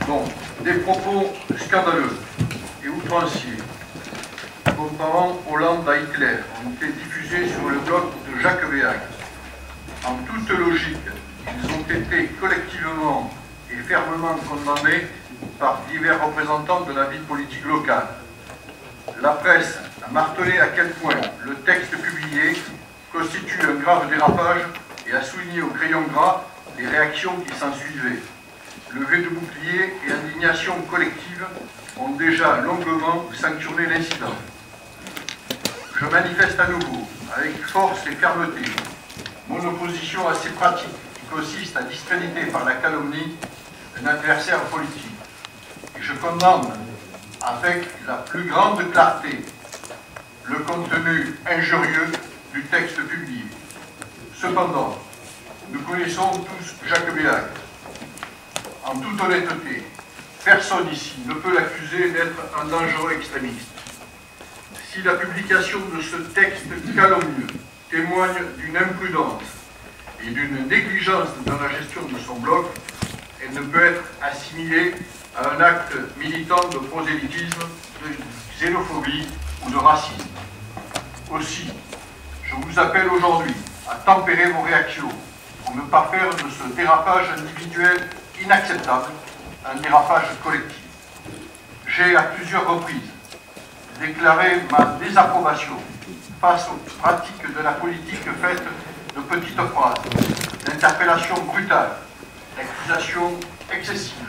Bon, des propos scandaleux et outranciers comparant Hollande à Hitler ont été diffusés sur le blog de Jacques Béag. En toute logique, ils ont été collectivement et fermement condamnés par divers représentants de la vie politique locale. La presse a martelé à quel point le texte publié constitue un grave dérapage et a souligné au crayon gras les réactions qui s'en suivaient. Levée de boucliers et indignation collective ont déjà longuement sanctionné l'incident. Je manifeste à nouveau, avec force et fermeté, mon opposition à ces pratiques qui consistent à discréditer par la calomnie un adversaire politique. Et je condamne avec la plus grande clarté le contenu injurieux du texte publié. Cependant, nous connaissons tous Jacques Béag. En toute honnêteté, personne ici ne peut l'accuser d'être un dangereux extrémiste. Si la publication de ce texte calomnieux témoigne d'une imprudence et d'une négligence dans la gestion de son blog, elle ne peut être assimilée à un acte militant de prosélytisme, de xénophobie ou de racisme. Aussi, je vous appelle aujourd'hui à tempérer vos réactions pour ne pas faire de ce dérapage individuel inacceptable un dérapage collectif. J'ai à plusieurs reprises déclaré ma désapprobation face aux pratiques de la politique faite de petites phrases, d'interpellations brutales, d'accusations excessives,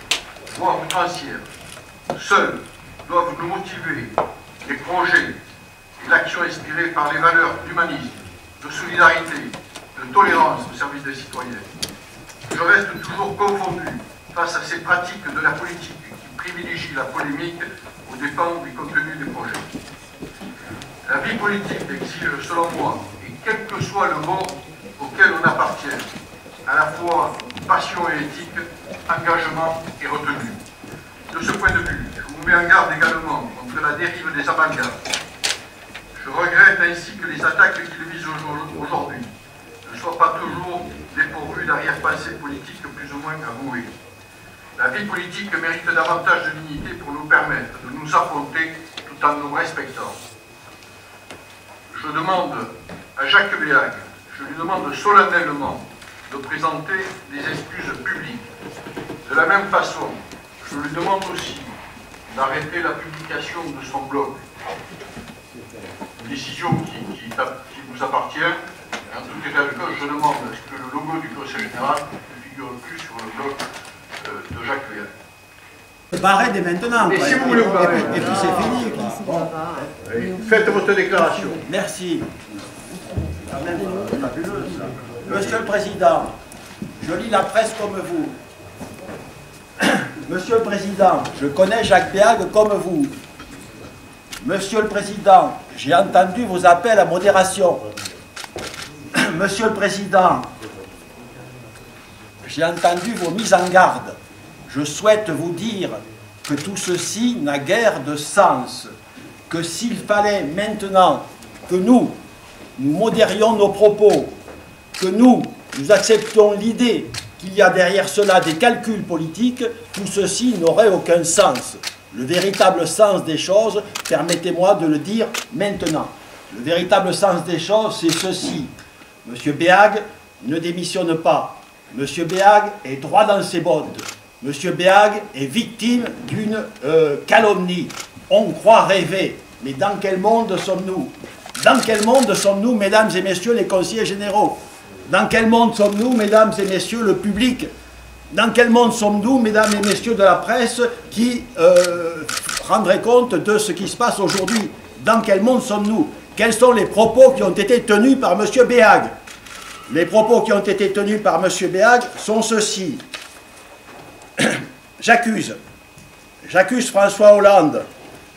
voire outrancières. Seuls doivent nous motiver les projets et l'action inspirée par les valeurs d'humanisme, de solidarité, de tolérance au service des citoyens. Je reste toujours confondu face à ces pratiques de la politique qui privilégient la polémique aux dépens du contenu des projets. La vie politique exige, selon moi, et quel que soit le bord auquel on appartient, à la fois passion et éthique, engagement et retenue. De ce point de vue, je vous mets en garde également contre la dérive des amalgames. Je regrette ainsi que les attaques qui le visent aujourd'hui ne soient pas toujours dépourvues d'arrière-pensées politiques plus ou moins avouées. La vie politique mérite davantage de dignité pour nous permettre de nous affronter tout en nous respectant. Je demande à Jacques Béag, je lui demande solennellement de présenter des excuses publiques. De la même façon, je lui demande aussi d'arrêter la publication de son blog. Une décision qui vous appartient. En tout état de cause, je demande à ce que le logo du Conseil général ne figure plus sur le blog de Jacques Béag. Barrez dès maintenant. Mais si vous voulez vous barrer. Et puis c'est fini. Bon. Faites votre déclaration. Merci. Quand même fabuleux, ça. Monsieur le Président, je lis la presse comme vous. Monsieur le Président, je connais Jacques Béag comme vous. Monsieur le Président, j'ai entendu vos appels à modération. Monsieur le Président, j'ai entendu vos mises en garde. Je souhaite vous dire que tout ceci n'a guère de sens, que s'il fallait maintenant que nous modérions nos propos, que nous acceptions l'idée qu'il y a derrière cela des calculs politiques, tout ceci n'aurait aucun sens. Le véritable sens des choses, permettez-moi de le dire maintenant. Le véritable sens des choses, c'est ceci. Monsieur Béag ne démissionne pas. Monsieur Béag est droit dans ses bottes. Monsieur Béag est victime d'une calomnie. On croit rêver. Mais dans quel monde sommes-nous? Dans quel monde sommes-nous, mesdames et messieurs les conseillers généraux? Dans quel monde sommes-nous, mesdames et messieurs le public? Dans quel monde sommes-nous, mesdames et messieurs de la presse, qui rendraient compte de ce qui se passe aujourd'hui? Dans quel monde sommes-nous? Quels sont les propos qui ont été tenus par M. Béag? Les propos qui ont été tenus par M. Béag sont ceux-ci. J'accuse François Hollande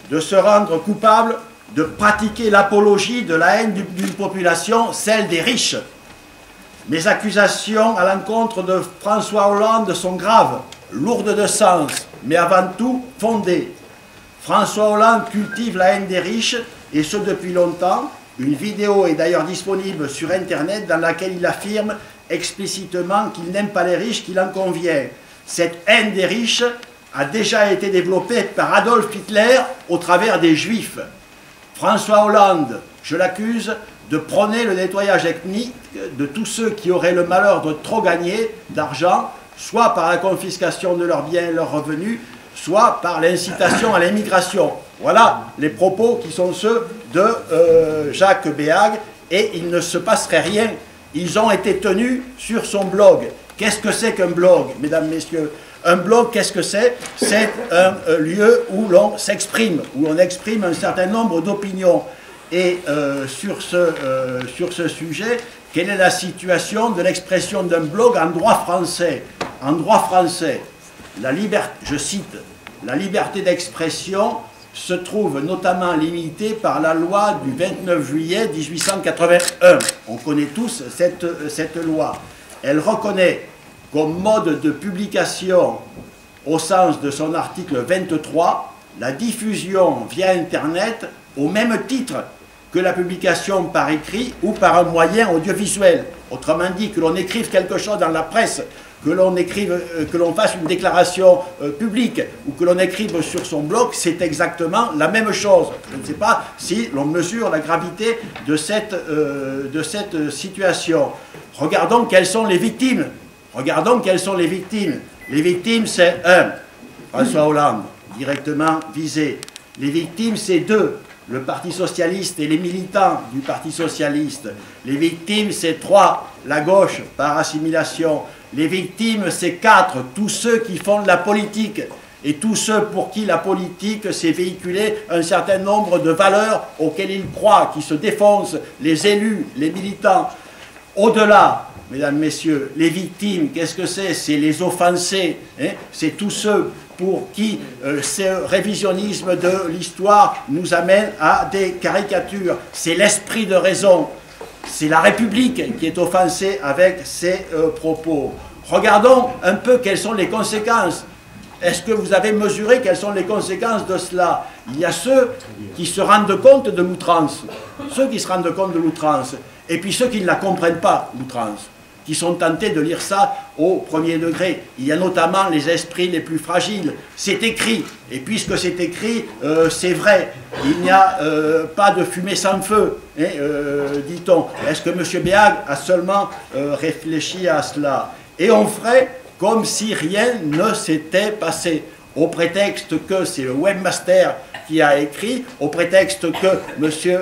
de se rendre coupable de pratiquer l'apologie de la haine d'une population, celle des riches. Mes accusations à l'encontre de François Hollande sont graves, lourdes de sens, mais avant tout fondées. François Hollande cultive la haine des riches, et ce depuis longtemps, Une vidéo est d'ailleurs disponible sur Internet dans laquelle il affirme explicitement qu'il n'aime pas les riches, qu'il en convient. Cette haine des riches a déjà été développée par Adolf Hitler au travers des Juifs. François Hollande, je l'accuse de prôner le nettoyage ethnique de tous ceux qui auraient le malheur de trop gagner d'argent, soit par la confiscation de leurs biens et leurs revenus, soit par l'incitation à l'immigration. Voilà les propos qui sont ceux de Jacques Béag, et il ne se passerait rien. Ils ont été tenus sur son blog. Qu'est-ce que c'est qu'un blog, mesdames, messieurs? Un blog, qu'est-ce que c'est? C'est un lieu où l'on s'exprime, où on exprime un certain nombre d'opinions. Et sur ce sujet, quelle est la situation de l'expression d'un blog en droit français? En droit français, je cite, la liberté d'expression se trouve notamment limitée par la loi du 29 juillet 1881. On connaît tous cette loi. Elle reconnaît comme mode de publication, au sens de son article 23, la diffusion via Internet au même titre que la publication par écrit ou par un moyen audiovisuel. Autrement dit, que l'on écrive quelque chose dans la presse, que l'on fasse une déclaration publique ou que l'on écrive sur son blog, c'est exactement la même chose. Je ne sais pas si l'on mesure la gravité de cette situation. Regardons quelles sont les victimes. Regardons quelles sont les victimes. Les victimes, c'est 1, François Hollande, directement visé. Les victimes, c'est 2, le Parti Socialiste et les militants du Parti Socialiste. Les victimes, c'est 3, la gauche par assimilation. Les victimes, c'est 4, tous ceux qui font de la politique et tous ceux pour qui la politique, c'est véhiculer un certain nombre de valeurs auxquelles ils croient, qui se défoncent, les élus, les militants. Au-delà, mesdames, messieurs, les victimes, qu'est-ce que c'est? C'est les offensés, hein? C'est tous ceux pour qui ce révisionnisme de l'histoire nous amène à des caricatures. C'est l'esprit de raison. C'est la République qui est offensée avec ces propos. Regardons un peu quelles sont les conséquences. Est-ce que vous avez mesuré quelles sont les conséquences de cela? Il y a ceux qui se rendent compte de l'outrance, ceux qui se rendent compte de l'outrance, et puis ceux qui ne la comprennent pas, l'outrance, qui sont tentés de lire ça au premier degré. Il y a notamment les esprits les plus fragiles. C'est écrit, et puisque c'est écrit, c'est vrai. Il n'y a pas de fumée sans feu, hein, dit-on. Est-ce que M. Béag a seulement réfléchi à cela? Et on ferait comme si rien ne s'était passé, au prétexte que c'est le webmaster qui a écrit, au prétexte que M.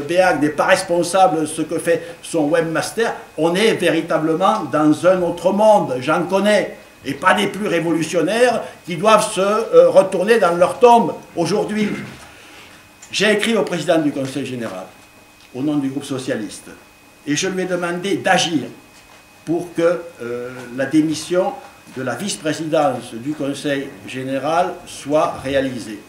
Béag n'est pas responsable de ce que fait son webmaster. On est véritablement dans un autre monde, j'en connais, et pas des plus révolutionnaires qui doivent se retourner dans leur tombe aujourd'hui. J'ai écrit au président du Conseil général, au nom du groupe socialiste, et je lui ai demandé d'agir pour que la démission de la vice-présidence du Conseil général soit réalisée.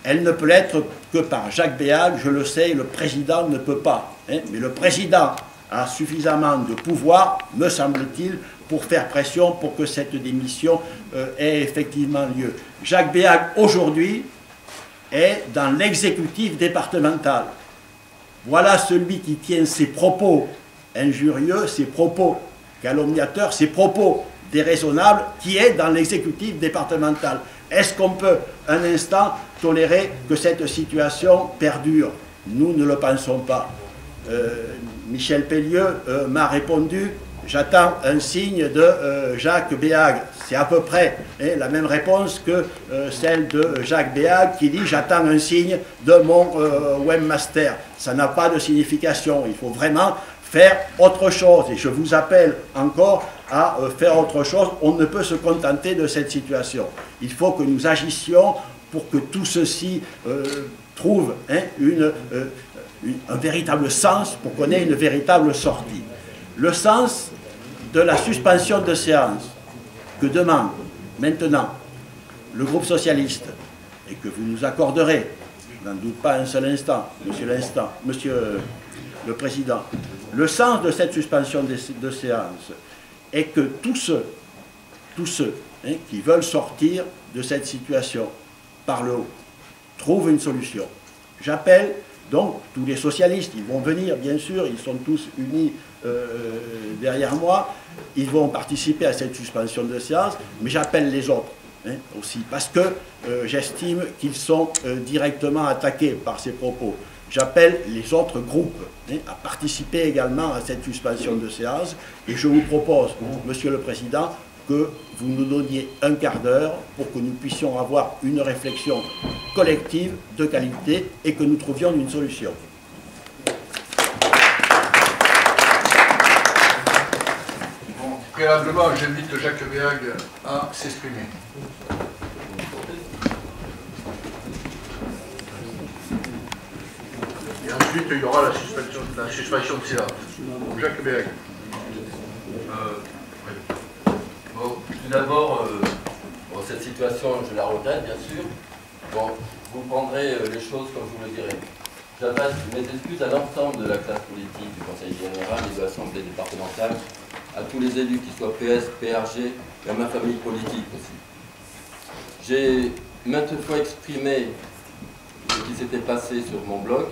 Elle ne peut l'être que par Jacques Béag, je le sais, le président ne peut pas. Hein, mais le président a suffisamment de pouvoir, me semble-t-il, pour faire pression pour que cette démission ait effectivement lieu. Jacques Béag, aujourd'hui, est dans l'exécutif départemental. Voilà celui qui tient ses propos injurieux, ses propos calomniateurs, ses propos déraisonnables, qui est dans l'exécutif départemental. Est-ce qu'on peut un instant tolérer que cette situation perdure? Nous ne le pensons pas. Michel Pellieu m'a répondu, j'attends un signe de Jacques Béag. C'est à peu près la même réponse que celle de Jacques Béag qui dit j'attends un signe de mon webmaster. Ça n'a pas de signification. Il faut vraiment faire autre chose. Et je vous appelle encore à faire autre chose. On ne peut se contenter de cette situation. Il faut que nous agissions pour que tout ceci trouve un véritable sens, pour qu'on ait une véritable sortie. Le sens de la suspension de séance que demande maintenant le groupe socialiste, et que vous nous accorderez, je n'en doute pas un seul instant, monsieur le Président, le sens de cette suspension de séance est que tous ceux qui veulent sortir de cette situation par le haut trouvent une solution. J'appelle Donc tous les socialistes, ils vont venir, bien sûr, ils sont tous unis derrière moi, ils vont participer à cette suspension de séance, mais j'appelle les autres aussi, parce que j'estime qu'ils sont directement attaqués par ces propos. J'appelle les autres groupes à participer également à cette suspension de séance, et je vous propose, Monsieur le Président, que vous nous donniez un quart d'heure pour que nous puissions avoir une réflexion collective de qualité et que nous trouvions une solution. Bon, préalablement, j'invite Jacques Béhague à s'exprimer. Et ensuite, il y aura la suspension de séance. Jacques Béhague. Bon, tout d'abord, cette situation, je la regrette, bien sûr. Bon, vous prendrez les choses comme je vous le dirai. J'adresse mes excuses à l'ensemble de la classe politique du Conseil général et de l'Assemblée départementale, à tous les élus, qu'ils soient PS, PRG, et à ma famille politique aussi. J'ai maintes fois exprimé ce qui s'était passé sur mon blog.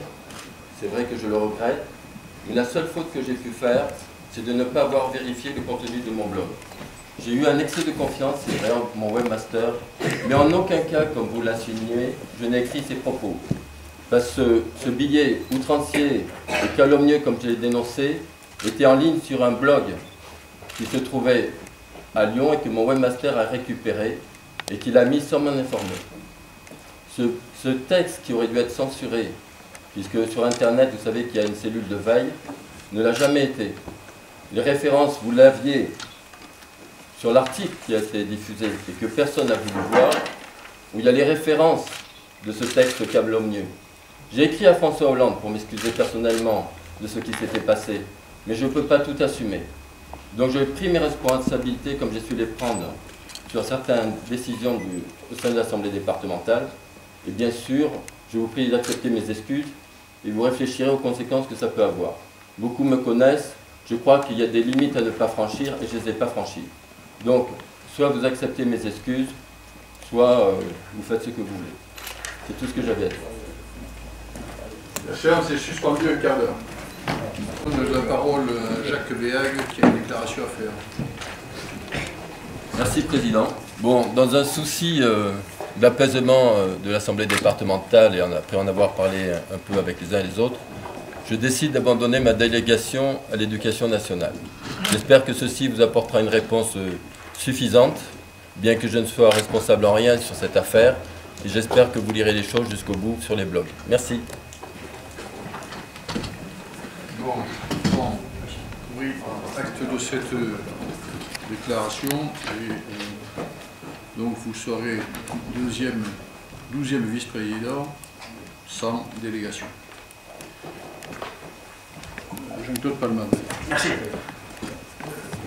C'est vrai que je le regrette, mais la seule faute que j'ai pu faire, c'est de ne pas avoir vérifié le contenu de mon blog. J'ai eu un excès de confiance, c'est vrai, en mon webmaster, mais en aucun cas, comme vous l'insinuez, je n'ai écrit ces propos. Parce que ce billet outrancier et calomnieux, comme je l'ai dénoncé, était en ligne sur un blog qui se trouvait à Lyon et que mon webmaster a récupéré et qu'il a mis sans m'en informer. Ce texte qui aurait dû être censuré, puisque sur Internet, vous savez qu'il y a une cellule de veille, ne l'a jamais été. Les références, vous l'aviez sur l'article qui a été diffusé et que personne n'a voulu voir, où il y a les références de ce texte calomnieux. J'ai écrit à François Hollande pour m'excuser personnellement de ce qui s'était passé, mais je ne peux pas tout assumer. Donc j'ai pris mes responsabilités comme j'ai su les prendre sur certaines décisions au sein de l'Assemblée départementale. Et bien sûr, je vous prie d'accepter mes excuses et vous réfléchirez aux conséquences que ça peut avoir. Beaucoup me connaissent, je crois qu'il y a des limites à ne pas franchir et je ne les ai pas franchies. Donc, soit vous acceptez mes excuses, soit vous faites ce que vous voulez. C'est tout ce que j'avais à dire. La séance est suspendue un quart d'heure. Je donne la parole à Jacques Béhague qui a une déclaration à faire. Merci, Président. Bon, dans un souci d'apaisement de l'Assemblée départementale et après en avoir parlé un peu avec les uns et les autres, je décide d'abandonner ma délégation à l'éducation nationale. J'espère que ceci vous apportera une réponse suffisante, bien que je ne sois responsable en rien sur cette affaire, et j'espère que vous lirez les choses jusqu'au bout sur les blogs. Merci. Bon, oui, acte de cette déclaration, et donc vous serez 12e vice-président sans délégation. Jean-Claude Palman. Merci.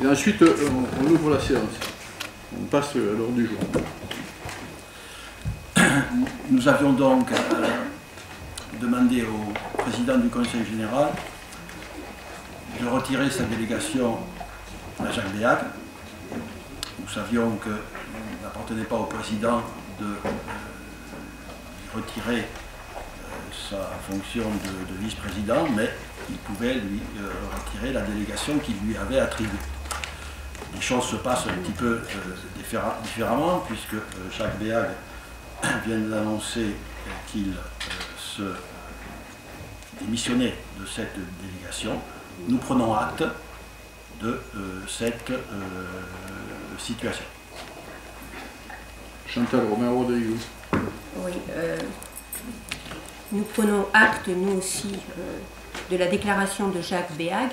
Et ensuite, on ouvre la séance. On passe à l'ordre du jour. Nous avions donc demandé au président du Conseil général de retirer sa délégation à Jacques Béhague. Nous savions qu'il n'appartenait pas au président de retirer sa fonction de vice-président, mais il pouvait lui retirer la délégation qu'il lui avait attribuée. Les choses se passent un petit peu différemment, puisque Jacques Béhague vient d'annoncer qu'il se démissionnait de cette délégation. Nous prenons acte de cette situation. Chantal Romero-Rodrigo. Oui, nous prenons acte, nous aussi, de la déclaration de Jacques Béhague.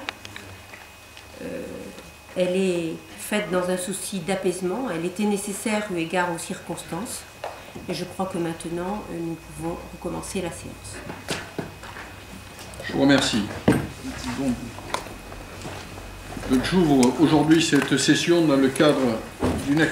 Elle est faite dans un souci d'apaisement, elle était nécessaire eu égard aux circonstances, et je crois que maintenant, nous pouvons recommencer la séance. Je vous remercie. Donc j'ouvre aujourd'hui cette session dans le cadre d'une